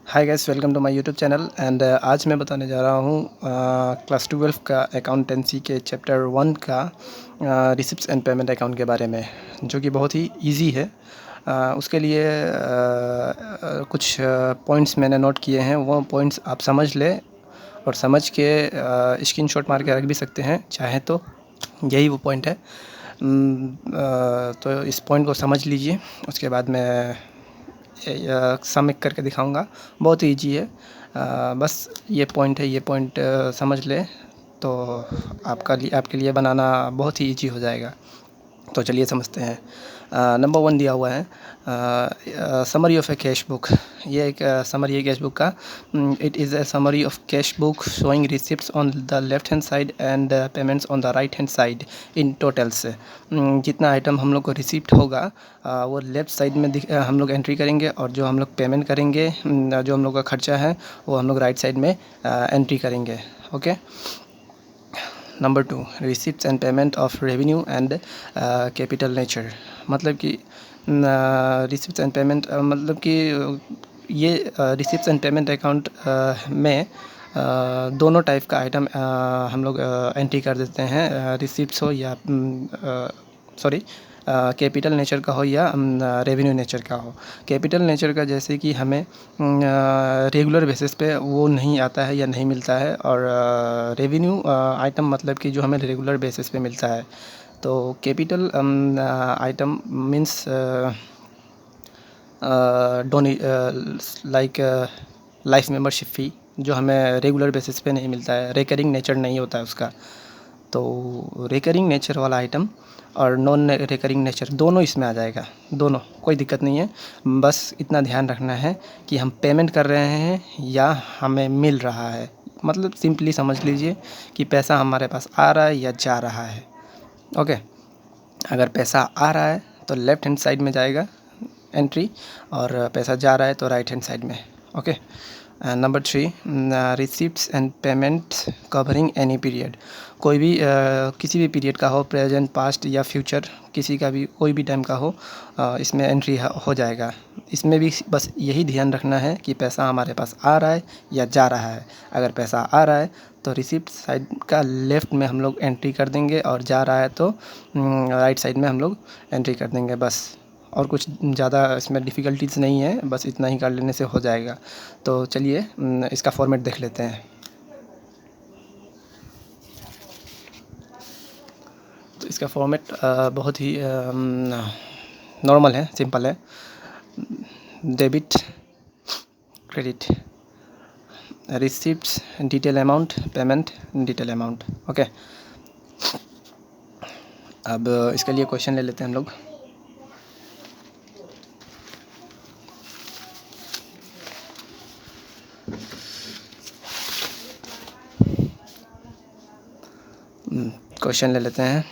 Hi guys, welcome to my YouTube channel and आज मैं बताने जा रहा हूँ क्लास 12 का अकाउंटेंसी के चैप्टर 1 का रिसिप्ट्स एंड पेमेंट अकाउंट के बारे में, जो कि बहुत ही इजी है। उसके लिए कुछ पॉइंट्स मैंने नोट किए हैं। वो पॉइंट्स आप समझ लें और समझ के स्क्रीनशॉट मार के रख भी सकते हैं चाहे तो। यही वो पॉइंट है। तो इस पॉइंट को समझ लीजिए। उसके बाद मैं समिक करके दिखाऊंगा। बहुत ही ईजी है। बस ये पॉइंट है, ये पॉइंट समझ लें तो आपके लिए बनाना बहुत ही ईजी हो जाएगा। तो चलिए समझते हैं। नंबर 1 दिया हुआ है summary of A cash book. ये एक समरी है कैश बुक का। It is a summary of cash book showing receipts on the left hand side and payments on the right hand side in totals. जितना item हम लोग को receipt होगा वो लेफ़्ट साइड में हम लोग एंट्री करेंगे, और जो हम लोग पेमेंट करेंगे, जो हम लोग का खर्चा है, वो हम लोग राइट साइड में एंट्री करेंगे। Okay. Number 2, receipts and payment of revenue and capital nature. मतलब कि रिसिप्ट्स एंड पेमेंट मतलब कि ये रिसिप्ट्स एंड पेमेंट अकाउंट में दोनों टाइप का आइटम हम लोग एंट्री कर देते हैं। रिसिप्ट्स हो या सॉरी कैपिटल नेचर का हो या रेवेन्यू नेचर का हो। कैपिटल नेचर का जैसे कि हमें रेगुलर बेसिस पे वो नहीं आता है या नहीं मिलता है, और रेवेन्यू आइटम मतलब कि जो हमें रेगुलर बेसिस पे मिलता है। तो कैपिटल आइटम मीन्स डोनी लाइक लाइफ मेंबरशिप फ़ी, जो हमें रेगुलर बेसिस पे नहीं मिलता है, रिकरिंग नेचर नहीं होता है उसका। तो रिकरिंग नेचर वाला आइटम और नॉन रिकरिंग नेचर दोनों इसमें आ जाएगा। दोनों, कोई दिक्कत नहीं है। बस इतना ध्यान रखना है कि हम पेमेंट कर रहे हैं या हमें मिल रहा है। मतलब सिंपली समझ लीजिए कि पैसा हमारे पास आ रहा है या जा रहा है। ओके। अगर पैसा आ रहा है तो लेफ़्ट हैंड साइड में जाएगा एंट्री, और पैसा जा रहा है तो राइट हैंड साइड में। Okay. Number 3, receipts and payments covering any period. कोई भी किसी भी पीरियड का हो, प्रेजेंट, पास्ट या फ्यूचर, किसी का भी कोई भी टाइम का हो, इसमें एंट्री हो जाएगा। इसमें भी बस यही ध्यान रखना है कि पैसा हमारे पास आ रहा है या जा रहा है। अगर पैसा आ रहा है तो रिसिप्ट साइड का लेफ़्ट में हम लोग एंट्री कर देंगे, और जा रहा है तो राइट साइड में हम लोग एंट्री कर देंगे। बस, और कुछ ज़्यादा इसमें डिफ़िकल्टीज़ नहीं है, बस इतना ही कर लेने से हो जाएगा। तो चलिए इसका फॉर्मेट देख लेते हैं। तो इसका फॉर्मेट बहुत ही नॉर्मल है, सिंपल है। Debit, credit, receipts, detail amount, payment, detail amount. Okay. अब इसके लिए क्वेश्चन ले लेते हैं हम लोग। क्वेश्चन ले लेते हैं।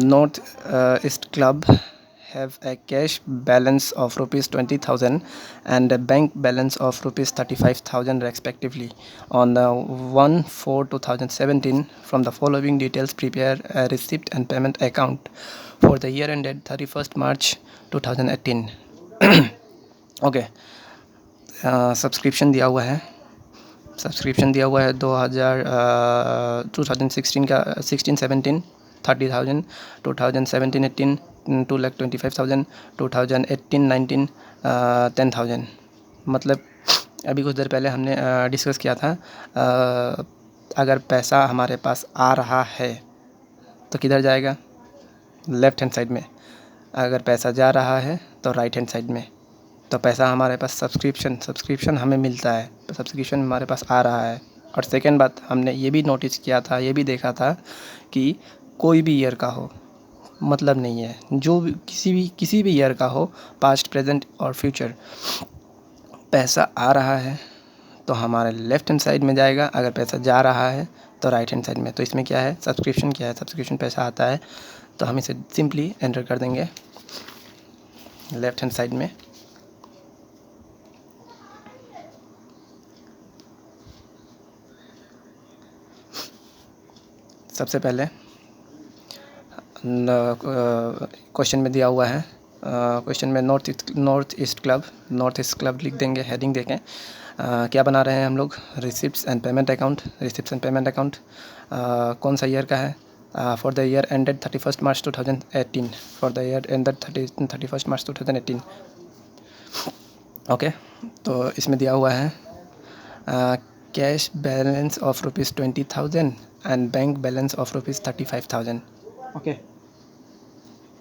North east club have a cash balance of rupees 20,000 and a bank balance of rupees 35,000 respectively. On 1/4/2017, from the following details prepare a receipt and payment account for the year ended 31st March 2018. Okay. Subscription दिया हुआ है। 2016 का 16-17 30,000, 2017-18 2,25,000, 2018-19 10,000। मतलब अभी कुछ देर पहले हमने discuss किया था। अगर पैसा हमारे पास आ रहा है तो किधर जाएगा? लेफ़्ट हैंड साइड में। अगर पैसा जा रहा है तो राइट हैंड साइड में। तो पैसा हमारे पास सब्सक्रिप्शन हमें मिलता है, तो सब्सक्रिप्शन हमारे पास आ रहा है। और सेकंड बात, हमने ये भी नोटिस किया था, ये भी देखा था कि कोई भी ईयर का हो, मतलब नहीं है, जो भी किसी भी ईयर का हो, पास्ट, प्रेजेंट और फ्यूचर, पैसा आ रहा है तो हमारे लेफ़्ट हैंड साइड में जाएगा। अगर पैसा जा रहा है तो राइट हैंड साइड में। तो इसमें क्या है? सब्सक्रिप्शन क्या है? सब्सक्रिप्शन पैसा आता है, तो हम इसे सिंपली एंटर कर देंगे लेफ़्ट हैंड साइड में। सबसे पहले क्वेश्चन में दिया हुआ है क्वेश्चन में नॉर्थ ईस्ट क्लब लिख देंगे, हेडिंग देखें। क्या बना रहे हैं हम लोग? Receipts and payment account. कौन सा ईयर का है? For the year ended 31 March 2018, for the year ended 31 March 2018। Okay, तो इसमें दिया हुआ है cash balance of ₹20,000 and bank balance of ₹35,000। Okay,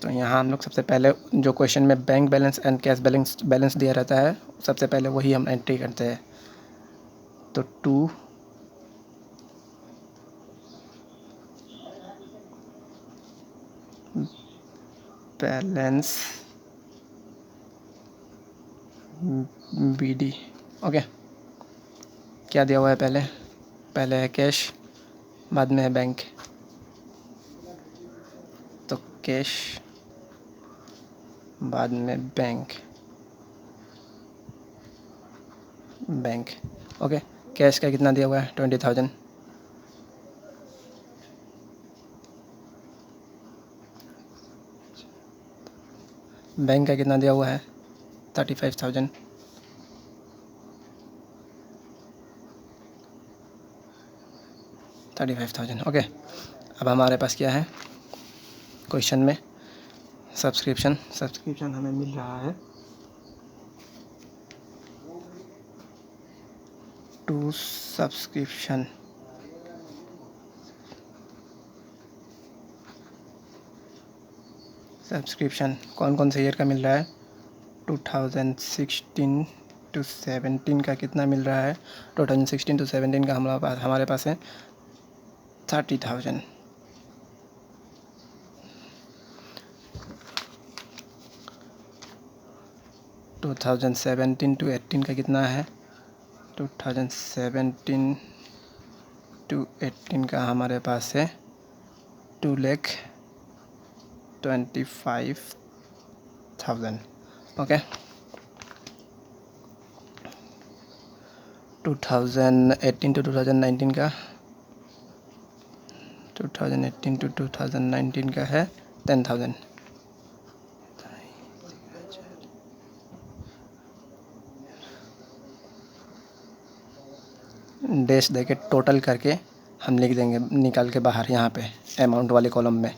तो यहाँ हम लोग सबसे पहले जो क्वेश्चन में bank balance and cash balance दिया रहता है, सबसे पहले वही हम एंट्री करते हैं। तो टू बैलेंस BD। ओके, क्या दिया हुआ है? पहले है कैश, बाद में है बैंक। तो कैश बाद में बैंक। ओके, कैश का कितना दिया हुआ है? 20,000। बैंक का कितना दिया हुआ है? 35,000। ओके, अब हमारे पास क्या है क्वेश्चन में? सब्सक्रिप्शन हमें मिल रहा है टू सब्सक्रिप्शन। कौन कौन से ईयर का मिल रहा है? 2016 to 17 का कितना मिल रहा है? 2016 to 17 का हमारे पास है 30,000। 2017 to 18 का कितना है? 2017 to 18 का हमारे पास है 2,25,000। ओके, 2018 to 2019 का 2018 to 2019 का है 10,000। डैश देके टोटल करके हम लिख देंगे निकाल के बाहर यहाँ पे अमाउंट वाले कॉलम में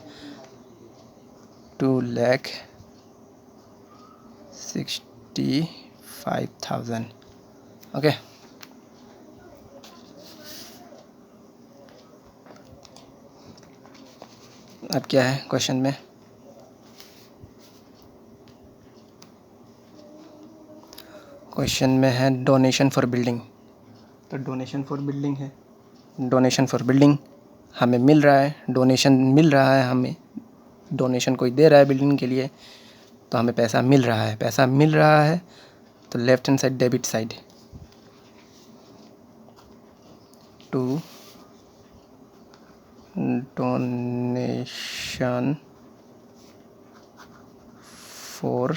2,65,000। ओके, अब क्या है क्वेश्चन में? क्वेश्चन में है डोनेशन फॉर बिल्डिंग। तो डोनेशन फॉर बिल्डिंग है, डोनेशन फॉर बिल्डिंग हमें मिल रहा है, डोनेशन मिल रहा है हमें, डोनेशन कोई दे रहा है बिल्डिंग के लिए, तो हमें पैसा मिल रहा है। तो left hand side debit side to donation for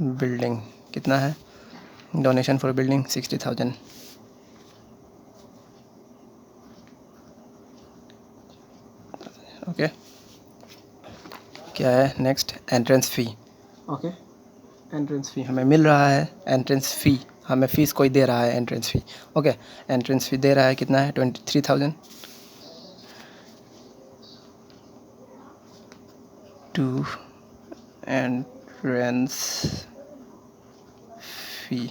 building कितना है? Donation for building 60,000। ओके, क्या है next? Entrance fee. Okay, entrance fee हमें मिल रहा है, एंट्रेंस फ़ी हमें फ़ीस कोई दे रहा है, entrance fee. Okay, entrance fee दे रहा है, कितना है? 23,000। To entrance fee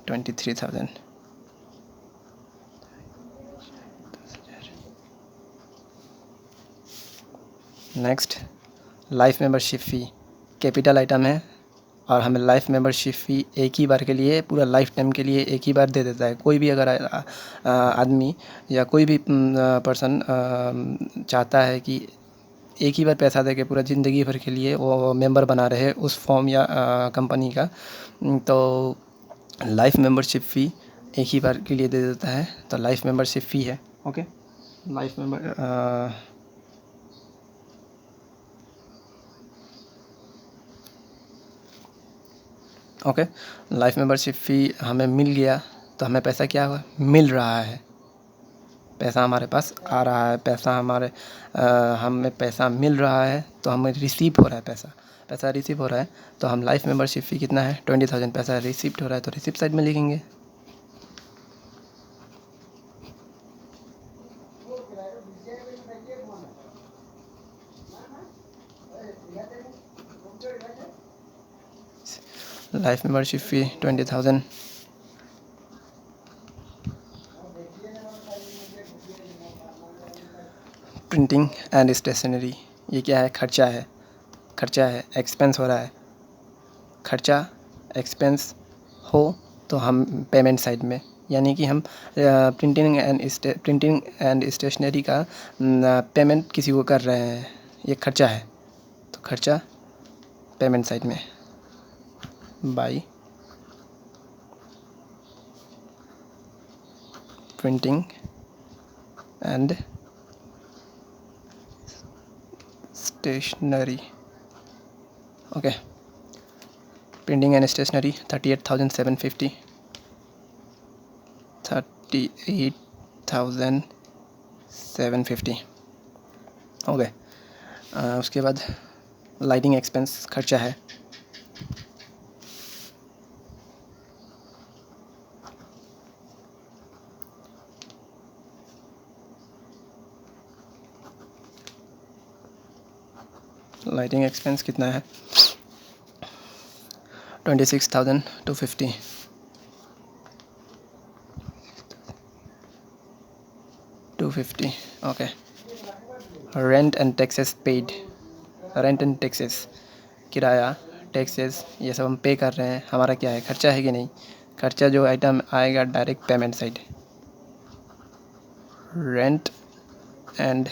23,000। Next life membership fee, capital item है और हमें लाइफ मेंबरशिप फ़ी एक ही बार के लिए, पूरा लाइफ टाइम के लिए एक ही बार दे देता है। कोई भी अगर आदमी या कोई भी पर्सन चाहता है कि एक ही बार पैसा दे के पूरा ज़िंदगी भर के लिए वो मेंबर बना रहे उस फॉर्म या कंपनी का, तो लाइफ मेंबरशिप फ़ी एक ही बार के लिए दे देता है, तो लाइफ मेंबरशिप फ़ी है। ओके, लाइफ मेंबरशिप फ़ी हमें मिल गया, तो हमें पैसा क्या हुआ? मिल रहा है। पैसा हमारे पास आ रहा है, पैसा हमें पैसा मिल रहा है, तो हमें रिसीव हो रहा है पैसा रिसीव हो रहा है, तो हम लाइफ मेंबरशिप फ़ी कितना है 20,000 पैसा रिसीव्ड हो रहा है, तो रिसिप्ट साइड में लिखेंगे। Life membership fee 20,000, printing and stationery, ये क्या है? खर्चा है, एक्सपेंस हो रहा है। खर्चा एक्सपेंस हो तो हम पेमेंट साइड में, यानी कि हम प्रिंटिंग एंड स्टेशनरी का पेमेंट किसी को कर रहे हैं, ये खर्चा है, तो खर्चा पेमेंट साइड में by printing and stationery. Okay, printing and stationery 38,750, 38,750 हो गए। उसके बाद लाइटिंग एक्सपेंस खर्चा है, लाइटिंग एक्सपेंस कितना है 26,250, 250। Okay, rent and taxes paid, rent and taxes, किराया टैक्सेस ये सब हम पे कर रहे हैं, हमारा क्या है? खर्चा है कि नहीं? खर्चा जो आइटम आएगा direct payment side, rent and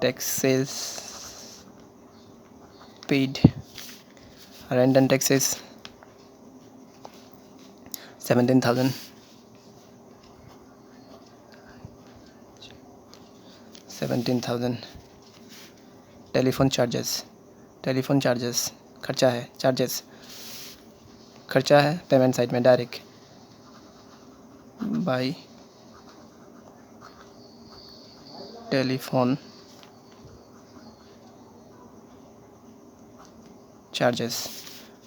taxes paid, rent and taxes 17,000, 17,000। Telephone charges खर्चा है, खर्चा है पेमेंट साइड में direct by telephone charges,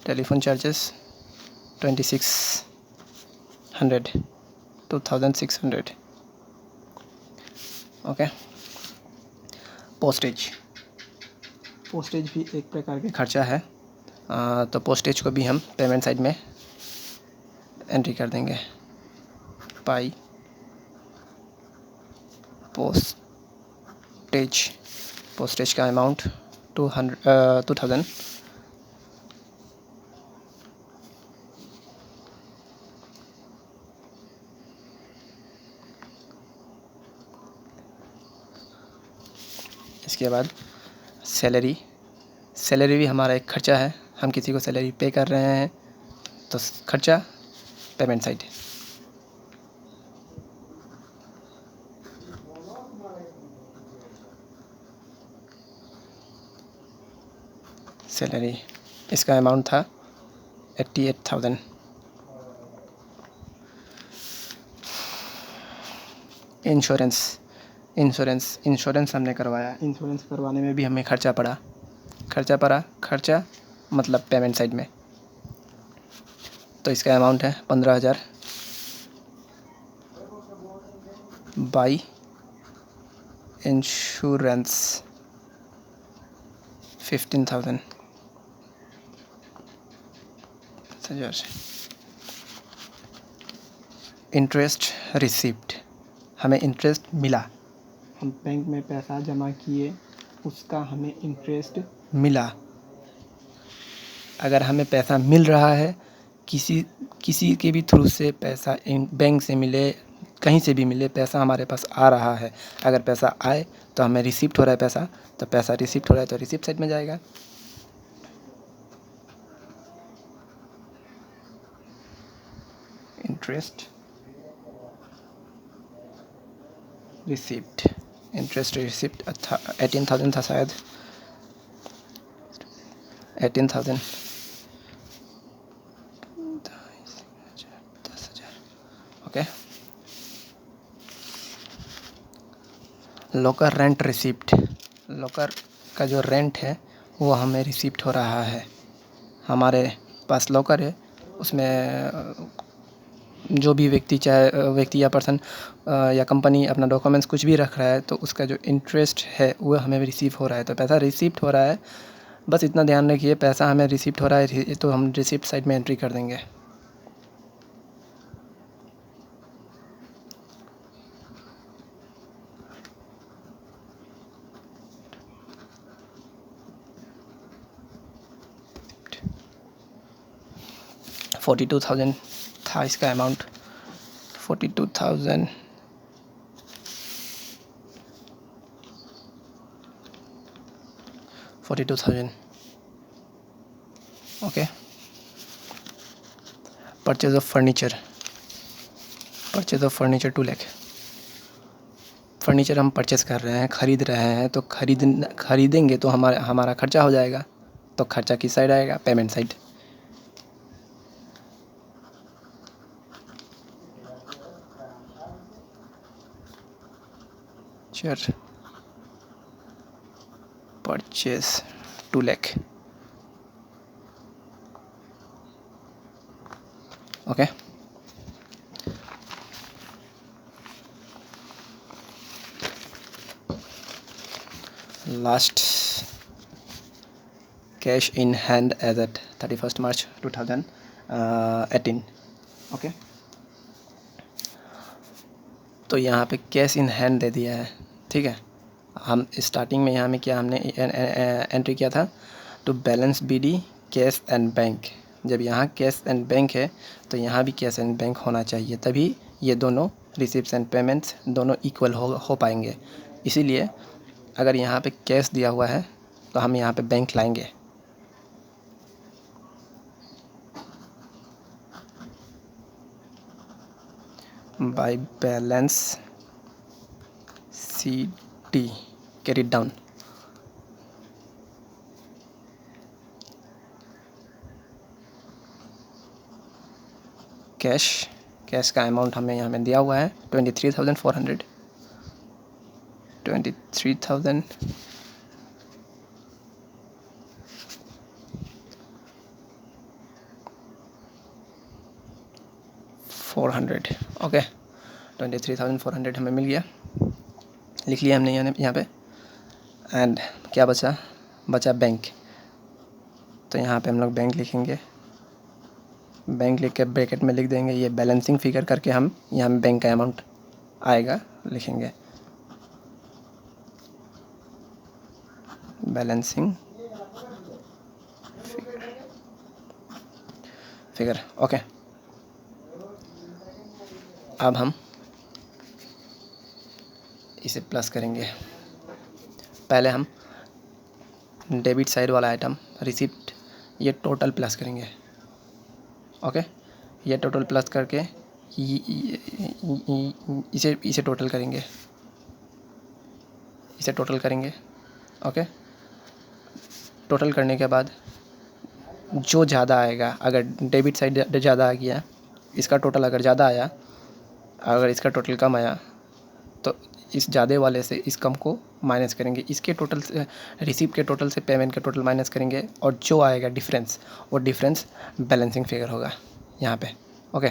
2600, 2,600। Okay, postage भी एक प्रकार के खर्चा है, तो पोस्टेज को भी हम पेमेंट साइड में एंट्री कर देंगे बाई पोस्टेज का अमाउंट 2,000, इसके बाद सैलरी भी हमारा एक खर्चा है, हम किसी को सैलरी पे कर रहे हैं, तो खर्चा पेमेंट साइड। सैलरी इसका अमाउंट था 88,000। इंश्योरेंस हमने करवाया, इंश्योरेंस करवाने में भी हमें खर्चा पड़ा, खर्चा मतलब पेमेंट साइड में, तो इसका अमाउंट है 15,000 बाई इंश्योरेंस 15,000। इंटरेस्ट रिसिप्ट, हमें इंटरेस्ट मिला, हम बैंक में पैसा जमा किए, उसका हमें इंटरेस्ट मिला। अगर हमें पैसा मिल रहा है, किसी के भी थ्रू से पैसा बैंक से मिले, कहीं से भी मिले, पैसा हमारे पास आ रहा है, अगर पैसा आए तो हमें रिसिप्ट हो रहा है पैसा, तो पैसा रिसिप्ट हो रहा है तो रिसिप्ट साइड में जाएगा। इंटरेस्ट रिसिप्ट 18,000 था शायद, 18,000, 10,000। Okay, locker rent receipt, locker का जो रेंट है वो हमें रिसिप्ट हो रहा है। हमारे पास लॉकर है, उसमें जो भी व्यक्ति, चाहे व्यक्ति या पर्सन या कंपनी अपना डॉक्यूमेंट्स कुछ भी रख रहा है, तो उसका जो इंटरेस्ट है वो हमें रिसीव हो रहा है। तो पैसा रिसिप्ट हो रहा है, बस इतना ध्यान रखिए, पैसा हमें रिसिप्ट हो रहा है तो हम रिसिप्ट साइड में एंट्री कर देंगे। $42,000 था इसका amount, 42,000। Okay. Purchase of furniture, 2 lakh. Furniture हम परचेज़ कर रहे हैं, ख़रीद रहे हैं, तो ख़रीदेंगे तो हमारा खर्चा हो जाएगा। तो खर्चा किस साइड आएगा? Payment side. चल, purchase 2 lakh. Okay. Last cash in hand as at 31 March 2018। Okay. तो यहाँ पे कैश इन हैंड दे दिया है, ठीक है। हम स्टार्टिंग में यहाँ में क्या हमने एंट्री किया था, to balance BD cash and bank. जब यहाँ कैश एंड बैंक है तो यहाँ भी कैश एंड बैंक होना चाहिए, तभी ये दोनों रिसिप्ट्स एंड पेमेंट्स दोनों इक्वल हो पाएंगे। इसीलिए अगर यहाँ पे कैश दिया हुआ है तो हम यहाँ पे बैंक लाएंगे। By balance CD carry down. Cash का अमाउंट हमें यहाँ में दिया हुआ है 23,400। 23,400। ओके, 23,400 हमें मिल गया, लिख लिया हमने यहाँ पे। एंड क्या बचा बैंक। तो यहाँ पे हम लोग बैंक लिखेंगे, बैंक लिख के ब्रैकेट में लिख देंगे ये बैलेंसिंग फिगर करके, हम यहाँ में बैंक का अमाउंट आएगा लिखेंगे, बैलेंसिंग फिगर। ओके। अब हम इसे प्लस करेंगे। पहले हम डेबिट साइड वाला आइटम रिसिप्ट, ये टोटल प्लस करेंगे। ओके, ये टोटल प्लस करके इसे टोटल करेंगे, ओके। टोटल करने के बाद जो ज़्यादा आएगा, अगर डेबिट साइड ज़्यादा आ गया, इसका टोटल अगर ज़्यादा आया, अगर इसका टोटल कम आया, तो इस ज़्यादा वाले से इस कम को माइनस करेंगे, इसके टोटल से, रिसीप्ट के टोटल से पेमेंट के टोटल माइनस करेंगे, और जो आएगा डिफरेंस, वो डिफरेंस बैलेंसिंग फिगर होगा यहाँ पे। ओके,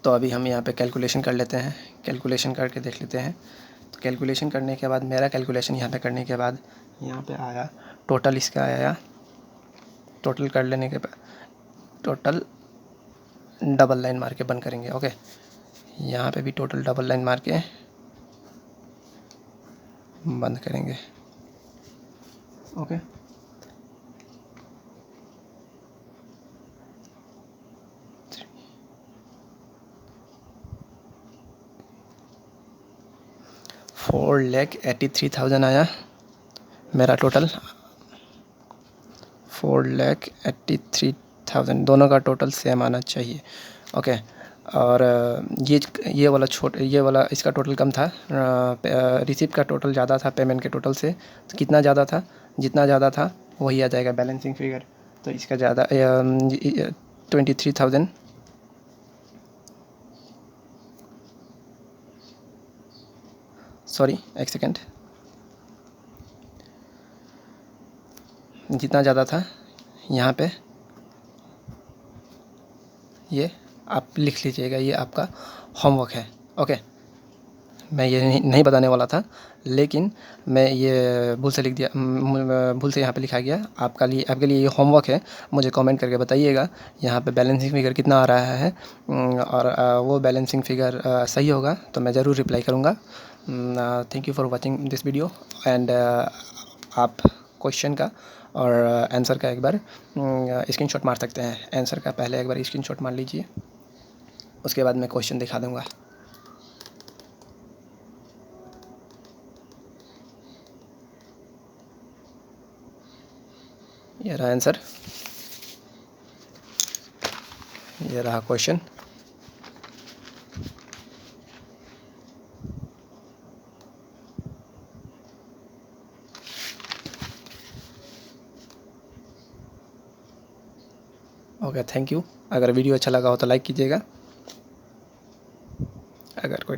तो अभी हम यहाँ पे कैलकुलेशन कर लेते हैं, कैलकुलेशन करके देख लेते हैं। तो कैलकुलेशन करने के बाद, मेरा कैलकुलेशन यहाँ पे करने के बाद यहाँ पे आया टोटल, इसका आया टोटल कर लेने के बाद टोटल डबल लाइन मार के बंद करेंगे। ओके, यहाँ पे भी टोटल डबल लाइन मार के बंद करेंगे। ओके, $4,83,000 आया मेरा टोटल। 4,83,000, दोनों का टोटल सेम आना चाहिए। ओके, और ये वाला इसका टोटल कम था, रिसिप्ट का टोटल ज़्यादा था पेमेंट के टोटल से। तो कितना ज़्यादा था? जितना ज़्यादा था वही आ जाएगा बैलेंसिंग फिगर। तो इसका ज़्यादा 23,000, सॉरी, एक सेकेंड, जितना ज़्यादा था यहाँ पे ये आप लिख लीजिएगा, ये आपका होमवर्क है। ओके, मैं ये नहीं बताने वाला था, लेकिन मैं ये भूल से लिख दिया, भूल से यहाँ पे लिखा गया। आपके लिए ये होमवर्क है। मुझे कमेंट करके बताइएगा यहाँ पे बैलेंसिंग फ़िगर कितना आ रहा है, और वो बैलेंसिंग फ़िगर सही होगा तो मैं ज़रूर रिप्लाई करूँगा। Thank you for watching this video and आप क्वेश्चन का और आंसर का एक बार स्क्रीनशॉट मार सकते हैं। आंसर का पहले एक बार स्क्रीनशॉट मार लीजिए, उसके बाद मैं क्वेश्चन दिखा दूँगा। ये रहा आंसर, ये रहा क्वेश्चन। Okay, thank you. अगर वीडियो अच्छा लगा हो तो लाइक कीजिएगा। अगर कोई